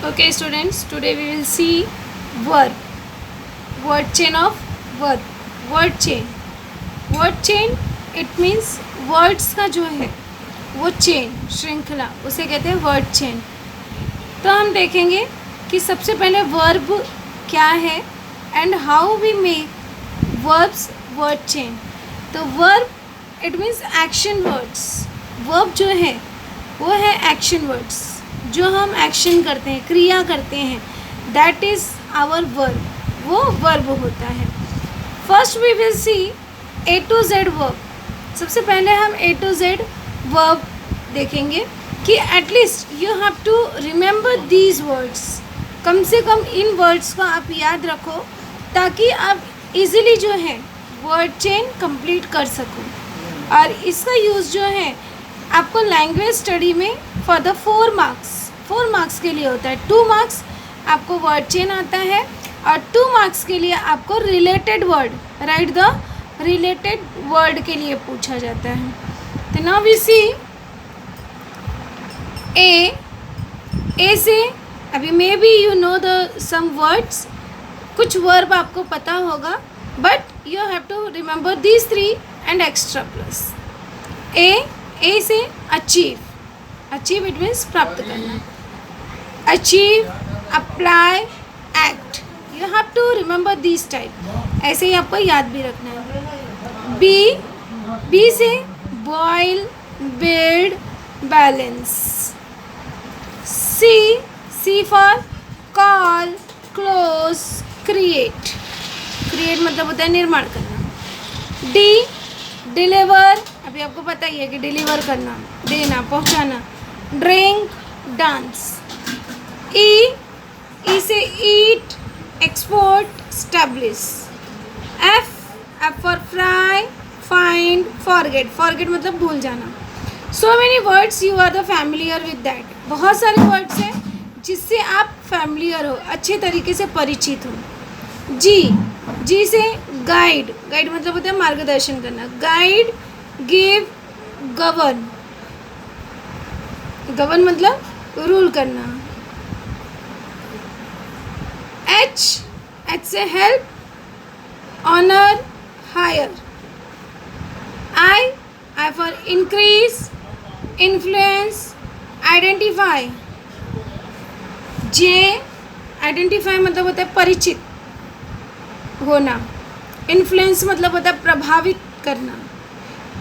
Okay, students, today we will see verb. Word chain of verb. Word chain. Word chain, it means words का जो है वो chain, श्रृंखला, उसे कहते हैं वर्ड चेन. तो हम देखेंगे कि सबसे पहले वर्ब क्या है and how we make verbs word chain. तो verb it means action words. Verb जो है वो है एक्शन वर्ड्स, जो हम एक्शन करते हैं, क्रिया करते हैं, दैट इज़ आवर वर्ब. वो वर्ब होता है. First we will see A to Z verb. सबसे पहले हम ए टू जेड वर्ब देखेंगे कि at least you have to remember these words. कम से कम इन वर्ड्स को आप याद रखो ताकि आप इजीली जो है वर्ड चेन कंप्लीट कर सको. और इसका यूज़ जो है आपको लैंग्वेज स्टडी में फॉर द 4 मार्क्स के लिए होता है. 2 मार्क्स आपको वर्ड चेन आता है और 2 मार्क्स के लिए आपको related word, right the related word के लिए पूछा जाता है. तो नाउ वी सी ए से अभी maybe you know the some words, कुछ वर्ब आपको पता होगा but you have to remember these 3 and extra plus. A से अचीव. अचीव इट मीन्स प्राप्त करना. Achieve, apply, act. You have to remember this type. ऐसे ही आपको याद भी रखना है. बी से boil, build, balance. C for call, close, create. Create मतलब होता है निर्माण करना. डिलीवर, अभी आपको पता ही है कि डिलीवर करना, देना, पहुंचाना. Drink, dance. ई से eat, export, establish. F for fry, find, forget मतलब भूल जाना. So many words you are the familiar with that. बहुत सारे वर्ड्स हैं जिससे आप फैमिलियर हो, अच्छे तरीके से परिचित हो. जी से गाइड मतलब होता है मार्गदर्शन करना. गाइड, गिव, गवर्न मतलब रूल करना. एच से help, honour, hire. I for increase, influence, identify. J identify मतलब होता है परिचित होना. इन्फ्लुएंस मतलब होता है प्रभावित करना.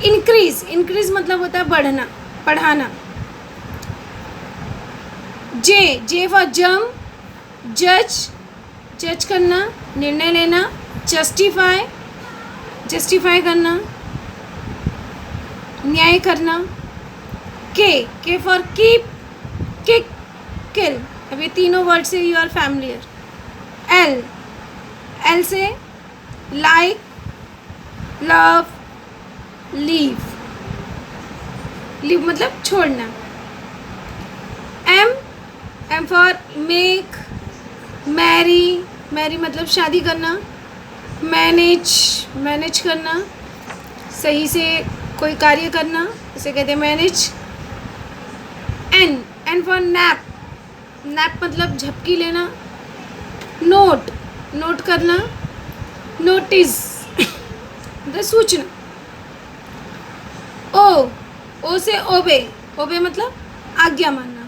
इंक्रीज मतलब होता है बढ़ना, पढ़ाना. जे फॉर जज करना, निर्णय लेना. जस्टिफाई करना, न्याय करना. के फॉर कीप, किक, किल. अब ये तीनों वर्ड से यू आर फैमिलियर. एल से लाइक, लव, लीव मतलब छोड़ना. एम फॉर मेक, मैरी मतलब शादी करना. मैनेज करना, सही से कोई कार्य करना, उसे कहते हैं मैनेज. एन फॉर नैप मतलब झपकी लेना. नोट करना. नोटिस मतलब सूचना. ओ से ओबे मतलब आज्ञा मानना.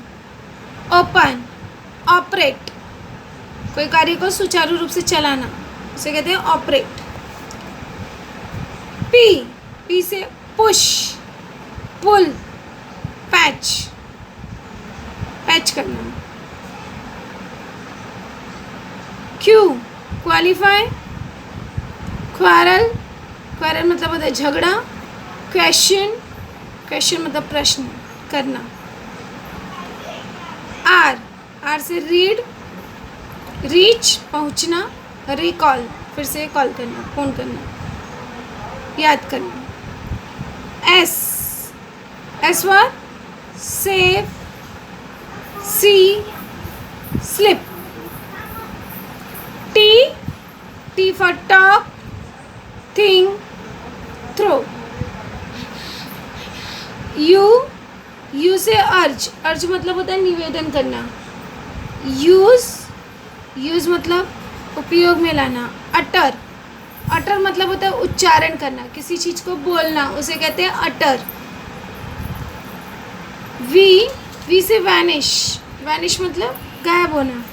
ओपन, ऑपरेट कोई कार्य को सुचारू रूप से चलाना, उसे कहते हैं ऑपरेट. पी से पुश, पुल, पैच करना. क्वालिफाई, क्वारल मतलब होता है झगड़ा. क्वेश्चन मतलब प्रश्न करना. आर से रीड, रीच पहुंचना. रिकॉल फिर से कॉल करना, फ़ोन करना, याद करना. S for save, see, slip. T for talk, think, throw. You say urge मतलब होता है निवेदन करना. यूज़ मतलब उपयोग में लाना. अटर मतलब होता है उच्चारण करना, किसी चीज़ को बोलना, उसे कहते हैं अटर. वी से वैनिश मतलब गायब होना.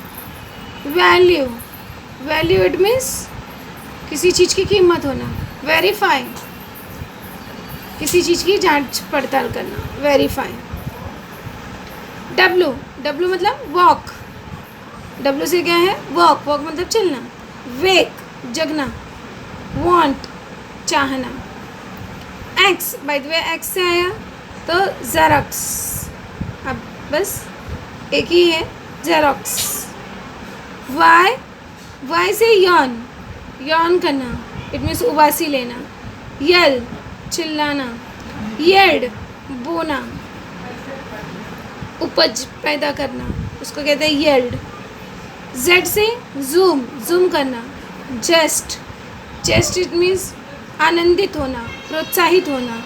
वैल्यू इट मीन्स किसी चीज़ की कीमत होना. वेरीफाई किसी चीज़ की जांच पड़ताल करना. वेरीफाई. डब्लू मतलब वॉक. डब्लू से क्या है? वॉक मतलब चलना. वेक जगना. वांट चाहना. X by the way x से आया तो ज़ेरॉक्स. अब बस एक ही है ज़ेरॉक्स. वाई से यॉन करना. इट मीन्स उबासी लेना. यल चिल्लाना. येड बोना, उपज पैदा करना, उसको कहते हैं येल्ड. जेड से जूम करना. जेस्ट इट मीन्स आनंदित होना, प्रोत्साहित होना.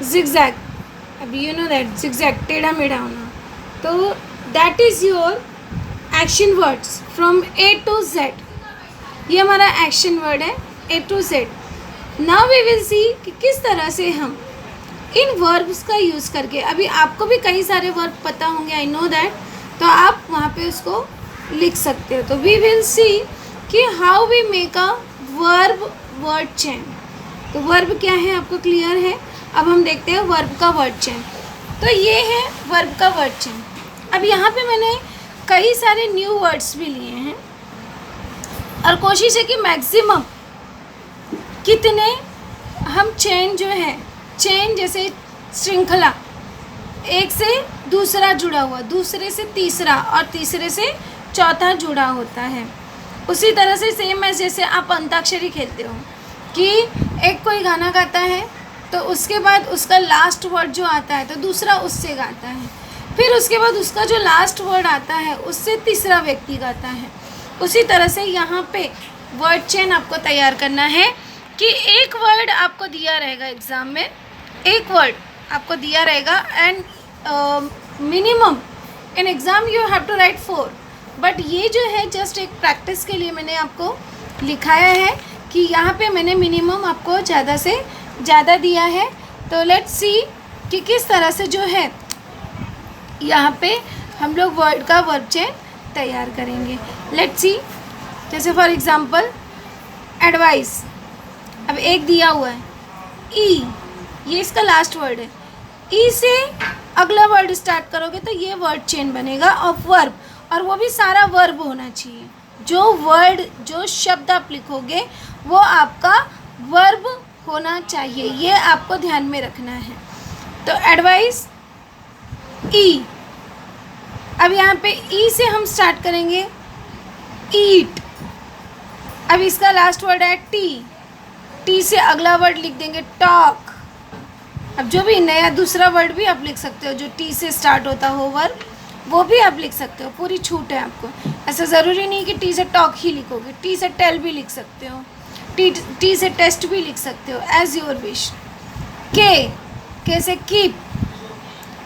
जिगजैग, अब यू नो दैट जिगजैग टेढ़ा मेढ़ा होना. तो that is your action words from A to Z. ये हमारा एक्शन वर्ड है A to Z. Now we will see कि किस तरह से हम इन वर्ब्स का यूज़ करके, अभी आपको भी कई सारे वर्ब पता होंगे, आई नो दैट, तो आप वहाँ पे उसको लिख सकते हो. तो वी विल सी कि how we make a word chain. तो वर्ब क्या है आपको क्लियर है. अब हम देखते हैं वर्ब का वर्ड चेन. तो ये है वर्ब का वर्ड चेन. अब यहाँ पे मैंने कई सारे न्यू वर्ड्स भी लिए हैं और कोशिश है कि मैक्सिमम कितने हम चेन जो है, चेन जैसे श्रृंखला, एक से दूसरा जुड़ा हुआ, दूसरे से तीसरा और तीसरे से चौथा जुड़ा होता है. उसी तरह से सेम है जैसे आप अंताक्षरी खेलते हो कि एक कोई गाना गाता है तो उसके बाद उसका लास्ट वर्ड जो आता है तो दूसरा उससे गाता है, फिर उसके बाद उसका जो लास्ट वर्ड आता है उससे तीसरा व्यक्ति गाता है. उसी तरह से यहाँ पे वर्ड चेन आपको तैयार करना है कि एक वर्ड आपको दिया रहेगा एग्ज़ाम में, एक वर्ड आपको दिया रहेगा and minimum in exam you have to write 4. But ये जो है जस्ट एक प्रैक्टिस के लिए मैंने आपको लिखाया है कि यहाँ पे मैंने मिनिमम आपको ज़्यादा से ज़्यादा दिया है. तो लेट्स सी कि किस तरह से जो है यहाँ पे हम लोग वर्ड का वर्ब चेन तैयार करेंगे. लेट्स सी, जैसे फॉर एग्ज़ाम्पल एडवाइस. अब एक दिया हुआ है ई, ये इसका लास्ट वर्ड है. ई से अगला वर्ड स्टार्ट करोगे तो ये वर्ड चेन बनेगा ऑफ वर्ब, और वो भी सारा वर्ब होना चाहिए. जो वर्ड जो शब्द आप लिखोगे वो आपका वर्ब होना चाहिए, ये आपको ध्यान में रखना है. तो एडवाइस ई. अब यहाँ पे ई से हम स्टार्ट करेंगे ईट. अब इसका लास्ट वर्ड है टी से अगला वर्ड लिख देंगे टॉक. अब जो भी नया दूसरा वर्ड भी आप लिख सकते हो जो टी से स्टार्ट होता हो वर्ब, वो भी आप लिख सकते हो, पूरी छूट है आपको. ऐसा ज़रूरी नहीं कि टी से टॉक ही लिखोगे, टी से टेल भी लिख सकते हो, टी से टेस्ट भी लिख सकते हो, एज योर विश. के से कीप.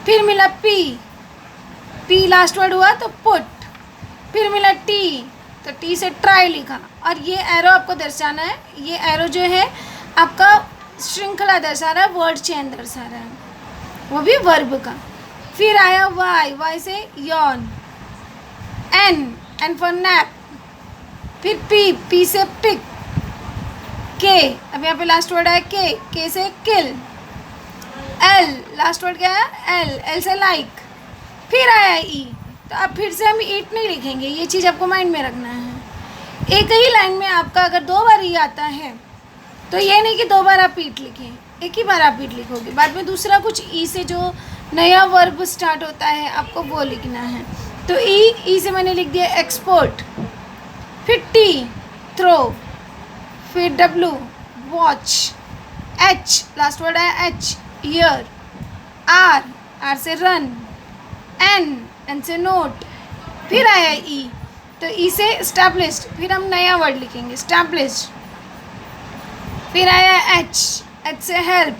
फिर मिला पी लास्ट वर्ड हुआ तो पुट. फिर मिला टी तो टी से ट्राई लिखा, और ये एरो आपको दर्शाना है. ये एरो जो है आपका श्रृंखला दर्शा रहा है, वर्ड चेन दर्शा रहा है, वो भी वर्ब का. फिर आया वाई से यॉन. N for nap. फिर पी से पिक. के, अब यहाँ पे लास्ट वर्ड है के से किल. एल लास्ट वर्ड क्या है एल से लाइक. फिर आया ई. तो अब फिर से हम ईट नहीं लिखेंगे, ये चीज़ आपको माइंड में रखना है. एक ही लाइन में आपका अगर 2 बार ई आता है तो ये नहीं कि 2 बार आप ईट लिखें, एक ही बार आप ईट लिखोगे. बाद में दूसरा कुछ ई से जो नया वर्ब स्टार्ट होता है आपको वो लिखना है. तो ई से मैंने लिख दिया एक्सपोर्ट. फिर टी थ्रो. फिर W watch. H last word है एच ईयर. आर से रन. एन से नोट. फिर आया ई, तो ई से एस्टैब्लिश्ड. फिर हम नया वर्ड लिखेंगे एस्टैब्लिश्ड. फिर आया एच से हेल्प.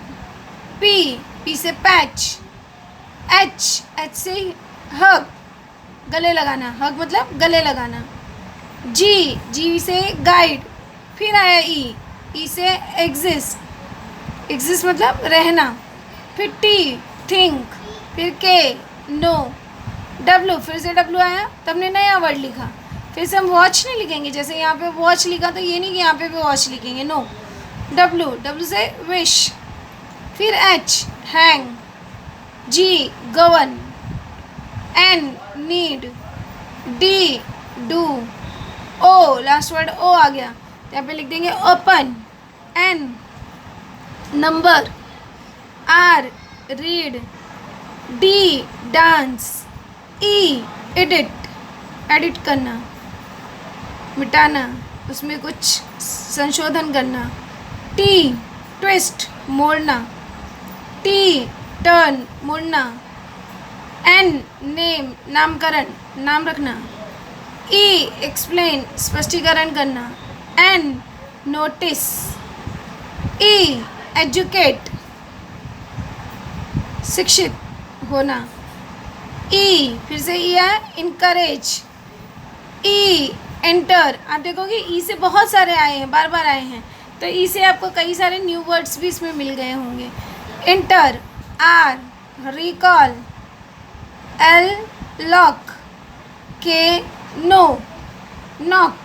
पी से पैच. एच से हग गले लगाना, हग मतलब गले लगाना। जी, जी से गाइड। फिर आया ई से एग्जिस्ट, एग्जिस्ट मतलब रहना। फिर टी थिंक, फिर के नो। डब्लू, फिर से डब्लू आया तो हमने नया वर्ड लिखा। फिर से हम वॉच नहीं लिखेंगे, जैसे यहाँ पे वॉच लिखा तो ये नहीं कि यहाँ पे भी वॉच लिखेंगे, नो। डब्लू, डब्लू से विश। फिर H hang, G govern, N need, D do, O last word O आ गया तो यहाँ पे लिख देंगे open. N number, R read, D dance, E edit, edit करना, मिटाना, उसमें कुछ संशोधन करना। टी ट्विस्ट, मोड़ना। टी टर्न, मुड़ना। एन नेम, नामकरण, नाम रखना। ई एक्सप्लेन, स्पष्टीकरण करना। N notice. ई एजुकेट, शिक्षित होना। ई फिर से ई है इनकरेज। ई एंटर, आप देखोगे ई से बहुत सारे आए हैं, बार बार आए हैं, तो ई से आपको कई सारे न्यू वर्ड्स भी इसमें मिल गए होंगे। Enter, R recall, L lock, K know, knock,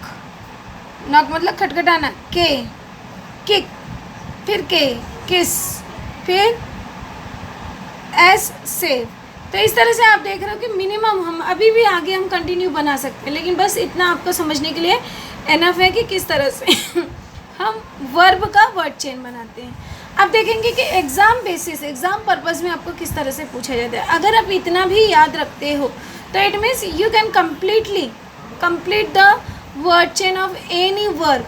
knock मतलब खटखटाना। के किक, फिर के किस, फिर एस सेव। तो इस तरह से आप देख रहे हो कि मिनिमम हम अभी भी आगे हम कंटिन्यू बना सकते हैं, लेकिन बस इतना आपको समझने के लिए एनफ है कि किस तरह से हम वर्ब का वर्ड चेन बनाते हैं। आप देखेंगे कि एग्ज़ाम बेसिस, एग्ज़ाम पर्पज़ में आपको किस तरह से पूछा जाता है। अगर आप इतना भी याद रखते हो तो it means you can complete the word chain of any verb.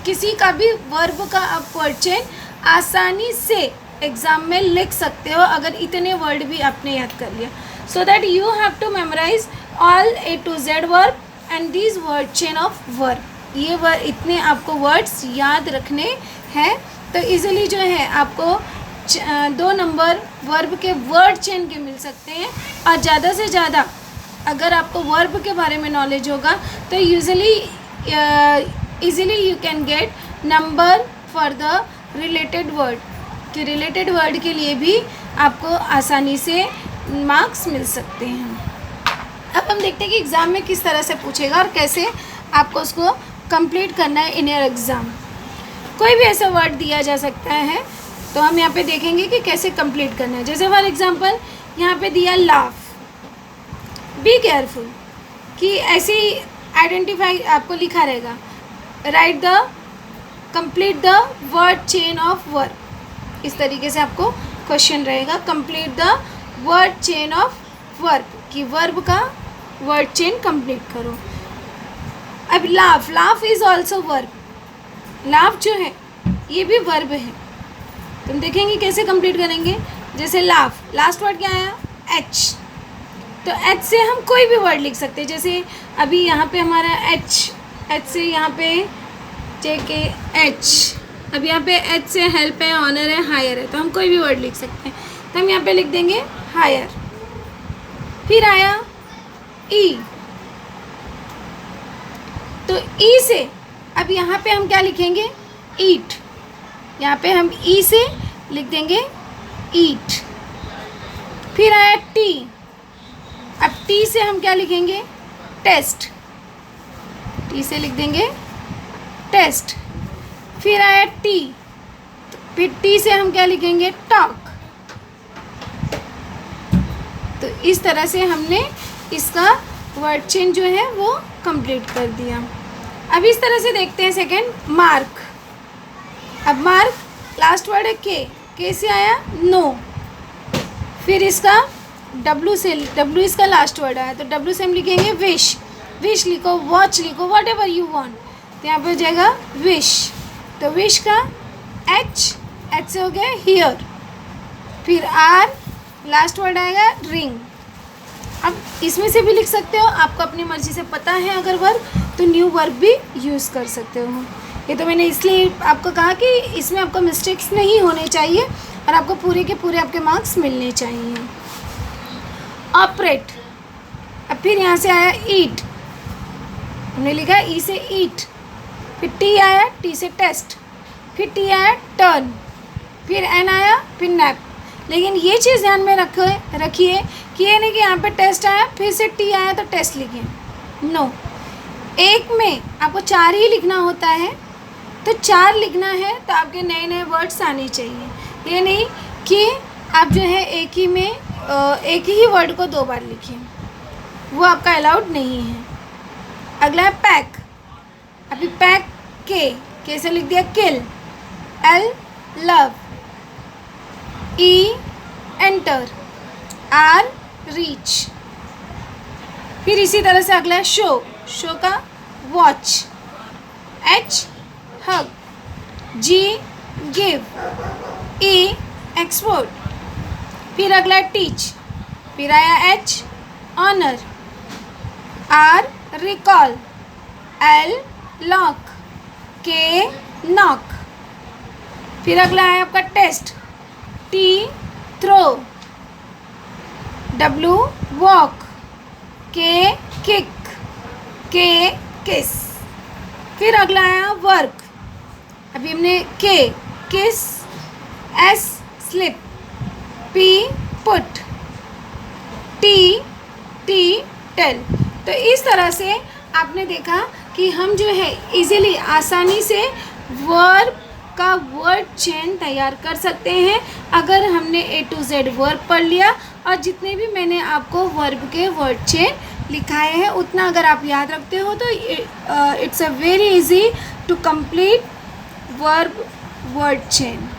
किसी का भी वर्ब का आप वर्ड चेन आसानी से एग्ज़ाम में लिख सकते हो अगर इतने वर्ड भी आपने याद कर लिया। So that you have to memorize all A to Z verb and this word chain of verb. ये वर्ड इतने आपको वर्ड्स याद रखने हैं तो इजीली जो है आपको 2 नंबर वर्ब के वर्ड चेन के मिल सकते हैं। और ज़्यादा से ज़्यादा अगर आपको वर्ब के बारे में नॉलेज होगा तो easily you can get number for the related word, कि रिलेटेड वर्ड के लिए भी आपको आसानी से मार्क्स मिल सकते हैं। अब हम देखते हैं कि एग्ज़ाम में किस तरह से पूछेगा और कैसे आपको उसको कंप्लीट करना है इन योर एग्ज़ाम। कोई भी ऐसा वर्ड दिया जा सकता है तो हम यहाँ पे देखेंगे कि कैसे कंप्लीट करना है। जैसे फॉर एग्ज़ाम्पल यहाँ पे दिया लाफ, बी केयरफुल, कि ऐसे ही आइडेंटिफाई आपको लिखा रहेगा, right the complete the word chain of verb. इस तरीके से आपको क्वेश्चन रहेगा, complete the word chain of verb, कि वर्ब का वर्ड चेन कंप्लीट करो। अब laugh, laugh is also verb, laugh जो है ये भी वर्ब है। तुम देखेंगे कैसे कंप्लीट करेंगे। जैसे लाफ, लास्ट वर्ड क्या आया, एच, तो एच से हम कोई भी वर्ड लिख सकते हैं। जैसे अभी यहाँ पे हमारा एच, एच से यहाँ पे JK H, अब यहाँ पे एच से हेल्प है, ऑनर है, हायर है, तो हम कोई भी वर्ड लिख सकते हैं। तो हम यहाँ पे लिख देंगे हायर। फिर आया ई, तो ई से अब यहाँ पे हम क्या लिखेंगे, ईट, यहाँ पे हम ई से लिख देंगे ईट। फिर आया टी, अब टी से हम क्या लिखेंगे, टेस्ट, टी से लिख देंगे टेस्ट। फिर आया टी, फिर टी से हम क्या लिखेंगे, टॉक। तो इस तरह से हमने इसका वर्ड चेन जो है वो कंप्लीट कर दिया। अब इस तरह से देखते हैं सेकंड, मार्क। अब मार्क लास्ट वर्ड है के से आया नो। फिर इसका डब्लू से, डब्लू इसका लास्ट वर्ड आया तो डब्लू से हम लिखेंगे विश, विश लिखो, वॉच लिखो, वॉट एवर यू वॉन्ट, तो यहाँ पे हो जाएगा विश। तो विश का एच, एच से हो गया हियर। फिर आर, लास्ट वर्ड आएगा रिंग। अब इसमें से भी लिख सकते हो, आपको अपनी मर्ज़ी से पता है अगर वर्ब तो न्यू वर्ब भी यूज़ कर सकते हो। ये तो मैंने इसलिए आपको कहा कि इसमें आपको मिस्टेक्स नहीं होने चाहिए और आपको पूरे के पूरे आपके मार्क्स मिलने चाहिए। ऑपरेट, अब फिर यहाँ से आया ईट, हमने लिखा ई से ईट, फिर टी आया, टी से टेस्ट, फिर टी आया टर्न, फिर एन आया, फिर नैप। लेकिन ये चीज़ ध्यान में रखिए कि ये नहीं कि यहाँ पे टेस्ट आया फिर से टी आया तो टेस्ट लिखिए, नो। एक में आपको 4 ही लिखना होता है, तो 4 लिखना है तो आपके नए नए वर्ड्स आने चाहिए। ये नहीं कि आप जो है एक ही में एक ही वर्ड को 2 बार लिखिए, वो आपका अलाउड नहीं है। अगला है पैक। अभी पैक के कैसे लिख दिया, kill, L love, E enter, R reach. फिर इसी तरह से अगला है शो, शो का watch, H hug, G give, E export. फिर अगला है टीच, फिर आया H honour, R recall, L lock, K knock. फिर अगला है आपका test, T throw, W walk, K kick, K kiss. फिर अगला आया वर्क। अभी हमने के किस, S slip, P put, T T tail. तो इस तरह से आपने देखा कि हम जो है इजीली आसानी से वर्ब का वर्ड चेन तैयार कर सकते हैं अगर हमने A to Z वर्ब पढ़ लिया, और जितने भी मैंने आपको वर्ब के वर्ड चेन लिखाए हैं उतना अगर आप याद रखते हो तो it's a very easy to complete verb word chain.